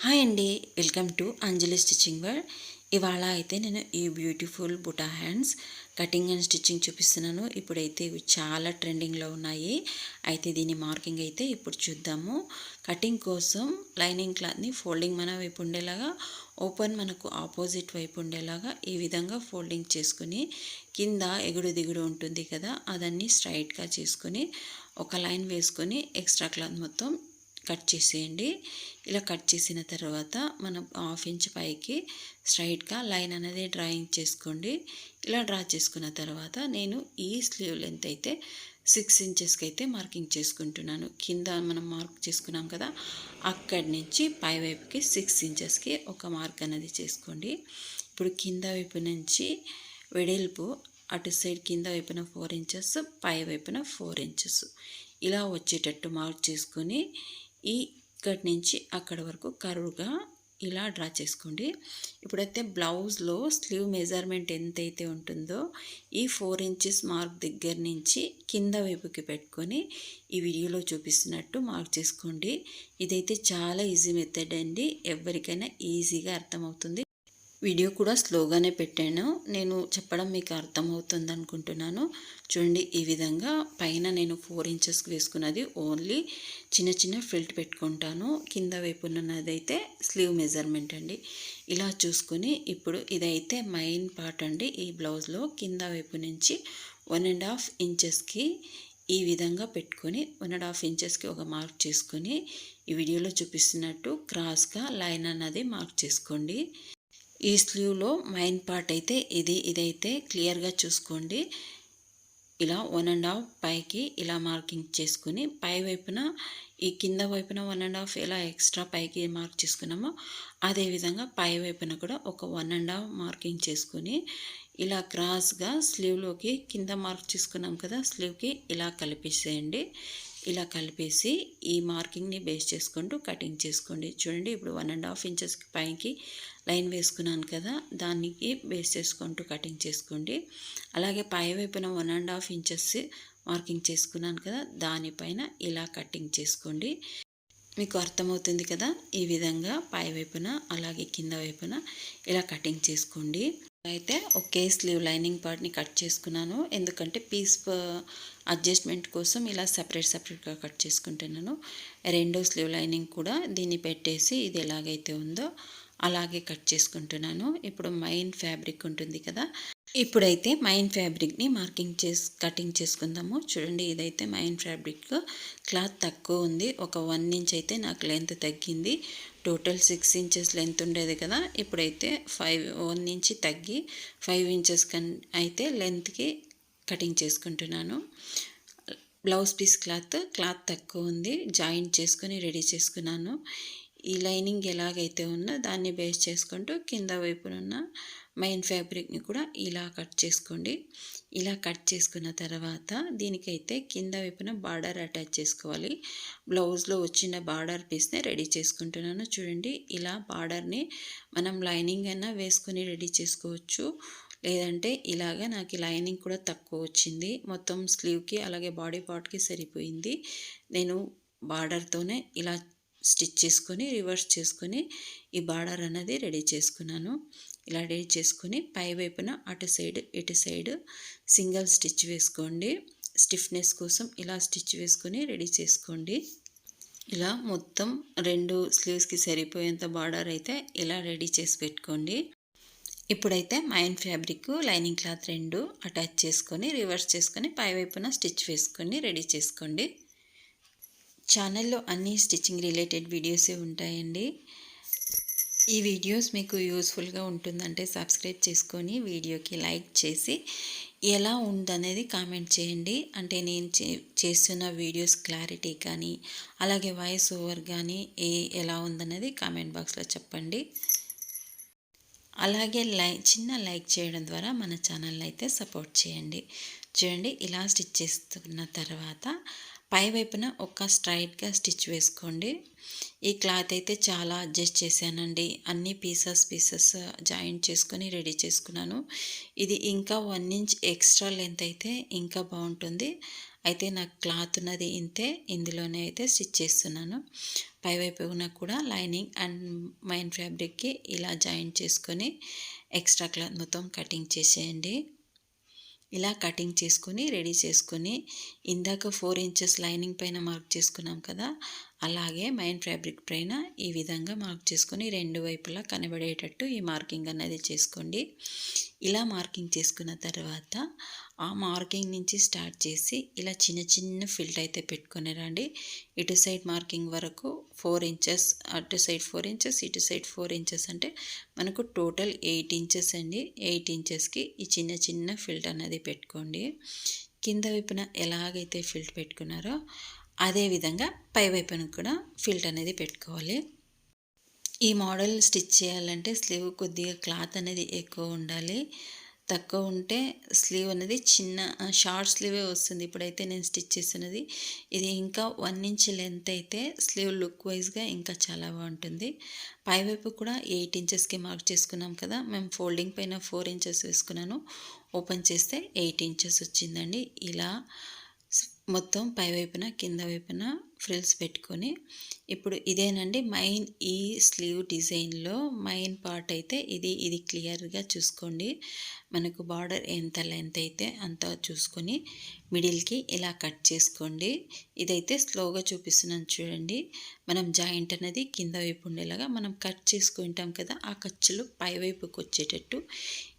Hi అండి, welcome to Anjali stitching world. ఇవాళ అయితే నేను ఈ beautiful buta hands cutting and stitching చూపిస్తున్నాను. ఇప్పుడైతే ఇవి చాలా ట్రెండింగ్లో ఉన్నాయి. అయితే దీని మార్కింగ్ అయితే ఇప్పుడు చూద్దాము. కటింగ్ కోసం లైనింగ్ క్లాత్ని ఫోల్డింగ్ మన వైపు ఉండేలాగా, ఓపెన్ మనకు ఆపోజిట్ వైపు ఉండేలాగా ఈ విధంగా ఫోల్డింగ్ చేసుకుని కింద ఎగుడు దిగుడు ఉంటుంది కదా, అదన్నీ స్ట్రైట్గా చేసుకొని ఒక లైన్ వేసుకొని ఎక్స్ట్రా క్లాత్ మొత్తం కట్ చేసేయండి. ఇలా కట్ చేసిన తర్వాత మనం 1/2 ఇంచ్ పైకి స్ట్రైట్గా లైన్ అనేది డ్రాయింగ్ చేసుకోండి. ఇలా డ్రా చేసుకున్న తర్వాత నేను ఈ స్లీవ్ లెంత్ అయితే 6 ఇంచెస్కి అయితే మార్కింగ్ చేసుకుంటున్నాను. కింద మనం మార్క్ చేసుకున్నాం కదా, అక్కడి నుంచి పై వైపుకి 6 ఇంచెస్కి ఒక మార్క్ అనేది చేసుకోండి. ఇప్పుడు కింద వైపు నుంచి వెడల్పు అటు సైడ్ కింద వైపున 4 ఇంచెస్, పై వైపున 4 ఇంచెస్ ఇలా వచ్చేటట్టు మార్క్ చేసుకొని ఇక్కడి నుంచి అక్కడ వరకు కరువుగా ఇలా డ్రా చేసుకోండి. ఇప్పుడైతే బ్లౌజ్లో స్లీవ్ మెజర్మెంట్ ఎంతైతే ఉంటుందో ఈ 4 ఇంచెస్ మార్క్ దగ్గర నుంచి కింద వైపుకి పెట్టుకొని ఈ వీడియోలో చూపిస్తున్నట్టు మార్క్ చేసుకోండి. ఇదైతే చాలా ఈజీ మెథడ్ అండి, ఎవరికైనా ఈజీగా అర్థమవుతుంది. వీడియో కూడా స్లోగానే పెట్టాను, నేను చెప్పడం మీకు అర్థమవుతుంది అనుకుంటున్నాను. చూడండి, ఈ విధంగా పైన నేను 4 ఇంచెస్కి వేసుకున్నది ఓన్లీ చిన్న చిన్న ఫిల్ట్ పెట్టుకుంటాను. కింద వైపు ఉన్నదైతే స్లీవ్ మెజర్మెంట్ అండి. ఇలా చూసుకొని ఇప్పుడు ఇదైతే మెయిన్ పార్ట్ అండి. ఈ బ్లౌజ్లో కింద వైపు నుంచి 1.5 ఇంచెస్కి ఈ విధంగా పెట్టుకొని 1.5 ఇంచెస్కి ఒక మార్క్ చేసుకొని ఈ వీడియోలో చూపిస్తున్నట్టు క్రాస్గా లైన్ అన్నది మార్క్ చేసుకోండి. ఈ స్లీవ్లో మెయిన్ పార్ట్ అయితే ఇదైతే క్లియర్గా చూసుకోండి. ఇలా 1.5 పైకి ఇలా మార్కింగ్ చేసుకుని పై వైపున ఈ కింద వైపున 1.5 ఇలా ఎక్స్ట్రా పైకి మార్క్ చేసుకున్నామో అదేవిధంగా పై వైపున కూడా ఒక 1.5 మార్కింగ్ చేసుకుని ఇలా క్రాస్గా స్లీవ్లోకి కింద మార్క్ చేసుకున్నాం కదా, స్లీవ్కి ఇలా కలిపేసేయండి. ఇలా కలిపేసి ఈ మార్కింగ్ని బేస్ చేసుకుంటూ కటింగ్ చేసుకోండి. చూడండి, ఇప్పుడు 1.5 ఇంచెస్కి పైకి లైన్ వేసుకున్నాను కదా, దానికి బేస్ చేసుకుంటూ కటింగ్ చేసుకోండి. అలాగే పై వైపున 1.5 ఇంచెస్ మార్కింగ్ చేసుకున్నాను కదా, దానిపైన ఇలా కటింగ్ చేసుకోండి. మీకు అర్థమవుతుంది కదా, ఈ విధంగా పై వైపున అలాగే కింద వైపున ఇలా కటింగ్ చేసుకోండి. అయితే ఒకే స్లీవ్ లైనింగ్ పార్ట్ని కట్ చేసుకున్నాను, ఎందుకంటే పీస్ అడ్జస్ట్మెంట్ కోసం ఇలా సపరేట్గా కట్ చేసుకుంటున్నాను. రెండో స్లీవ్ లైనింగ్ కూడా దీన్ని పెట్టేసి ఇది ఎలాగైతే ఉందో అలాగే కట్ చేసుకుంటున్నాను. ఇప్పుడు మెయిన్ ఫ్యాబ్రిక్ ఉంటుంది కదా, ఇప్పుడైతే మెయిన్ ఫ్యాబ్రిక్ని కటింగ్ చేసుకుందాము. చూడండి, ఇదైతే మెయిన్ ఫ్యాబ్రిక్ క్లాత్ తక్కువ ఉంది, ఒక 1 ఇంచ్ అయితే నాకు లెంత్ తగ్గింది. టోటల్ 6 ఇంచెస్ లెంత్ ఉండేది కదా, ఇప్పుడైతే 1 ఇంచ్ తగ్గి 5 ఇంచెస్ అయితే లెంత్కి కటింగ్ చేసుకుంటున్నాను. బ్లౌజ్ పీస్ క్లాత్ తక్కువ ఉంది, జాయింట్ చేసుకొని రెడీ చేసుకున్నాను. ఈ లైనింగ్ ఎలాగైతే ఉందో దాన్ని బేస్ చేసుకుంటూ కింద వైపునున్న మెయిన్ ఫ్యాబ్రిక్ని కూడా ఇలా కట్ చేసుకోండి. ఇలా కట్ చేసుకున్న తర్వాత దీనికైతే కింద వైపున బార్డర్ అటాచ్ చేసుకోవాలి. బ్లౌజ్లో వచ్చిన బార్డర్ పీస్ని రెడీ చేసుకుంటున్నాను. చూడండి, ఇలా బార్డర్ని మనం లైనింగ్ అయినా వేసుకొని రెడీ చేసుకోవచ్చు, లేదంటే ఇలాగా నాకు లైనింగ్ కూడా తక్కువ వచ్చింది, మొత్తం స్లీవ్కి అలాగే బాడీ పార్ట్కి సరిపోయింది. నేను బార్డర్తోనే ఇలా స్టిచ్ చేసుకొని రివర్స్ చేసుకొని ఈ బార్డర్ అనేది రెడీ చేసుకున్నాను. ఇలా రెడీ చేసుకొని పై వైపున అటు సైడ్ ఇటు సైడ్ సింగిల్ స్టిచ్ వేసుకోండి. స్టిఫ్నెస్ కోసం ఇలా స్టిచ్ వేసుకొని రెడీ చేసుకోండి. ఇలా మొత్తం 2 స్లీవ్స్కి సరిపోయేంత బార్డర్ అయితే ఇలా రెడీ చేసి పెట్టుకోండి. ఇప్పుడైతే main fabric lining cloth 2 attach చేసుకొని రివర్స్ చేసుకొని పై వైపున స్టిచ్ వేసుకొని రెడీ చేసుకోండి. ఛానల్లో అన్ని స్టిచ్చింగ్ రిలేటెడ్ వీడియోసే ఉంటాయండి. ఈ వీడియోస్ మీకు యూస్ఫుల్గా ఉంటుందంటే సబ్స్క్రైబ్ చేసుకొని వీడియోకి లైక్ చేసి ఎలా ఉందనేది కామెంట్ చేయండి. అంటే నేను చేస్తున్న వీడియోస్ క్లారిటీ కానీ అలాగే వాయిస్ ఓవర్ కానీ ఎలా ఉందనేది కామెంట్ బాక్స్లో చెప్పండి. అలాగే చిన్న లైక్ చేయడం ద్వారా మన ఛానల్ని అయితే సపోర్ట్ చేయండి. చూడండి, ఇలా స్టిచ్ చేస్తున్న తర్వాత పై వైపున ఒక స్ట్రైట్గా స్టిచ్ వేసుకోండి. ఈ క్లాత్ అయితే చాలా అడ్జస్ట్ చేశానండి, అన్ని పీసెస్ జాయింట్ చేసుకొని రెడీ చేసుకున్నాను. ఇది ఇంకా 1 ఇంచ్ ఎక్స్ట్రా లెంత్ అయితే ఇంకా బాగుంటుంది. అయితే నాకు క్లాత్ ఉన్నది ఇంతే, ఇందులోనే అయితే స్టిచ్ చేస్తున్నాను. పైవైపున కూడా లైనింగ్ అండ్ మెయిన్ ఫ్యాబ్రిక్కి ఇలా జాయింట్ చేసుకొని ఎక్స్ట్రా క్లాత్ మొత్తం కటింగ్ చేసేయండి. ఇలా కటింగ్ చేసుకొని రెడీ చేసుకొని ఇందాక 4 ఇంచెస్ లైనింగ్ పైన మార్క్ చేసుకున్నాం కదా, అలాగే మెయిన్ ఫ్యాబ్రిక్ పైన ఈ విధంగా మార్క్ చేసుకొని రెండు వైపులా కనబడేటట్టు ఈ మార్కింగ్ అనేది చేసుకోండి. ఇలా మార్కింగ్ చేసుకున్న తర్వాత ఆ మార్కింగ్ నుంచి స్టార్ట్ చేసి ఇలా చిన్న చిన్న ఫిల్ట్ అయితే పెట్టుకొని రండి. ఇటు సైడ్ మార్కింగ్ వరకు 4 ఇంచెస్, అటు సైడ్ 4 ఇంచెస్, ఇటు సైడ్ 4 ఇంచెస్, అంటే మనకు టోటల్ 8 ఇంచెస్ అండి. 8 ఇంచెస్కి ఈ చిన్న చిన్న ఫిల్ట్ అనేది పెట్టుకోండి. కింద వైపున ఎలాగైతే ఫిల్ట్ పెట్టుకున్నారో అదేవిధంగా పై వైపున కూడా ఫిల్ట్ అనేది పెట్టుకోవాలి. ఈ మోడల్ స్టిచ్ చేయాలంటే స్లీవ్ కొద్దిగా క్లాత్ అనేది ఎక్కువ ఉండాలి. తక్కువ ఉంటే స్లీవ్ అనేది చిన్న షార్ట్ స్లీవే వస్తుంది. ఇప్పుడైతే నేను స్టిచ్ చేస్తున్నది ఇది ఇంకా 1 ఇంచ్ లెంత్ అయితే స్లీవ్ లుక్ వైజ్గా ఇంకా చాలా బాగుంటుంది. పైవైపు కూడా 8 ఇంచెస్కి మార్క్ చేసుకున్నాం కదా, మేము ఫోల్డింగ్ పైన 4 ఇంచెస్ వేసుకున్నాను. ఓపెన్ చేస్తే 8 ఇంచెస్ వచ్చిందండి. ఇలా మొత్తం పైవైపున కింద వైపున ఫ్రిల్స్ పెట్టుకొని ఇప్పుడు ఇదేనండి మెయిన్ ఈ స్లీవ్ డిజైన్లో మెయిన్ పార్ట్ అయితే ఇది క్లియర్గా చూసుకోండి. మనకు బార్డర్ ఎంత లెంత్ అయితే అంత చూసుకొని మిడిల్కి ఇలా కట్ చేసుకోండి. ఇదైతే స్లోగా చూపిస్తున్నాను చూడండి. మనం జాయింట్ అనేది కింద వైపు ఉండేలాగా మనం కట్ చేసుకుంటాం కదా, ఆ ఖర్చులు పైవైపుకి వచ్చేటట్టు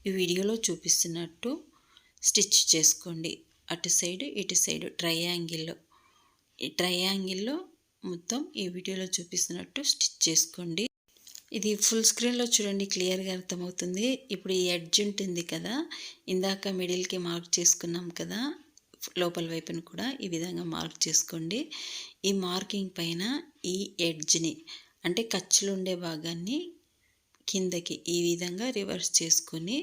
ఈ వీడియోలో చూపిస్తున్నట్టు స్టిచ్ చేసుకోండి. అటు సైడ్ ఇటు సైడ్ ట్రయాంగిల్లో మొత్తం ఈ వీడియోలో చూపిస్తున్నట్టు స్టిచ్ చేసుకోండి. ఇది ఫుల్ స్క్రీన్లో చూడండి, క్లియర్గా అర్థమవుతుంది. ఇప్పుడు ఈ ఎడ్జ్ ఉంటుంది కదా, ఇందాక మిడిల్కి మార్క్ చేసుకున్నాం కదా, లోపల వైపును కూడా ఈ విధంగా మార్క్ చేసుకోండి. ఈ మార్కింగ్ పైన ఈ ఎడ్జ్ని అంటే ఖర్చులు ఉండే భాగాన్ని కిందకి ఈ విధంగా రివర్స్ చేసుకొని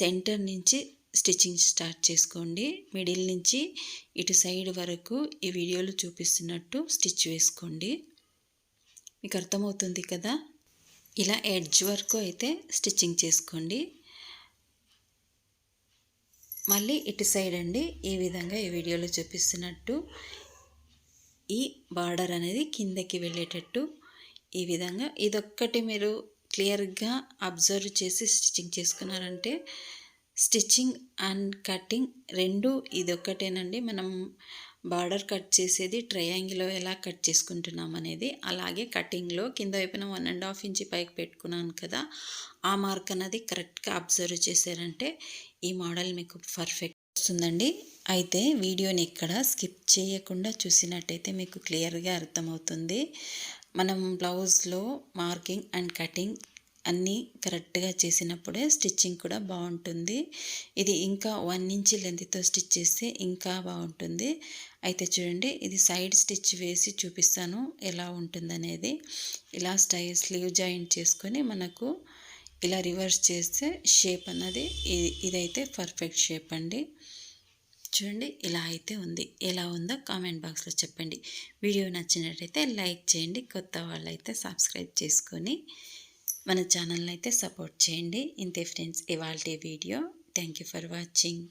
సెంటర్ నుంచి స్టిచ్చింగ్ స్టార్ట్ చేసుకోండి. మిడిల్ నుంచి ఇటు సైడ్ వరకు ఈ వీడియోలో చూపిస్తున్నట్టు స్టిచ్ వేసుకోండి. మీకు అర్థమవుతుంది కదా. ఇలా ఎడ్జ్ వరకు అయితే స్టిచ్చింగ్ చేసుకోండి. మళ్ళీ ఇటు సైడ్ అండి ఈ విధంగా ఈ వీడియోలో చూపిస్తున్నట్టు ఈ బార్డర్ అనేది కిందకి వెళ్ళేటట్టు ఈ విధంగా ఇదొక్కటి మీరు క్లియర్గా అబ్జర్వ్ చేసి స్టిచ్చింగ్ చేసుకున్నారంటే స్టిచ్చింగ్ అండ్ కటింగ్ రెండు ఇదొక్కటేనండి. మనం బార్డర్ కట్ చేసేది ట్రయాంగిల్లో ఎలా కట్ చేసుకుంటున్నాం అనేది, అలాగే కటింగ్లో కింద వైపున 1.5 ఇంచ్ పైకి పెట్టుకున్నాను కదా, ఆ మార్క్ అనేది కరెక్ట్గా అబ్జర్వ్ చేశారంటే ఈ మోడల్ మీకు పర్ఫెక్ట్ వస్తుందండి. అయితే వీడియోని ఇక్కడ స్కిప్ చేయకుండా చూసినట్టయితే మీకు క్లియర్గా అర్థమవుతుంది. మనం బ్లౌజ్లో మార్కింగ్ అండ్ కటింగ్ అన్నీ కరెక్ట్గా చేసినప్పుడే స్టిచ్చింగ్ కూడా బాగుంటుంది. ఇది ఇంకా 1 ఇంచ్ లెంత్తో స్టిచ్ చేస్తే ఇంకా బాగుంటుంది. అయితే చూడండి, ఇది సైడ్ స్టిచ్ వేసి చూపిస్తాను ఎలా ఉంటుందనేది. ఇలా స్లీవ్ జాయింట్ చేసుకొని మనకు ఇలా రివర్స్ చేస్తే షేప్ అన్నది ఇదైతే పర్ఫెక్ట్ షేప్ అండి. చూడండి ఇలా అయితే ఉంది. ఎలా ఉందో కామెంట్ బాక్స్లో చెప్పండి. వీడియో నచ్చినట్టయితే లైక్ చేయండి. కొత్త వాళ్ళైతే సబ్స్క్రైబ్ చేసుకొని మన ఛానల్ని అయితే సపోర్ట్ చేయండి. ఇంతే ఫ్రెండ్స్ ఇవాల్టి video. Thank you for watching.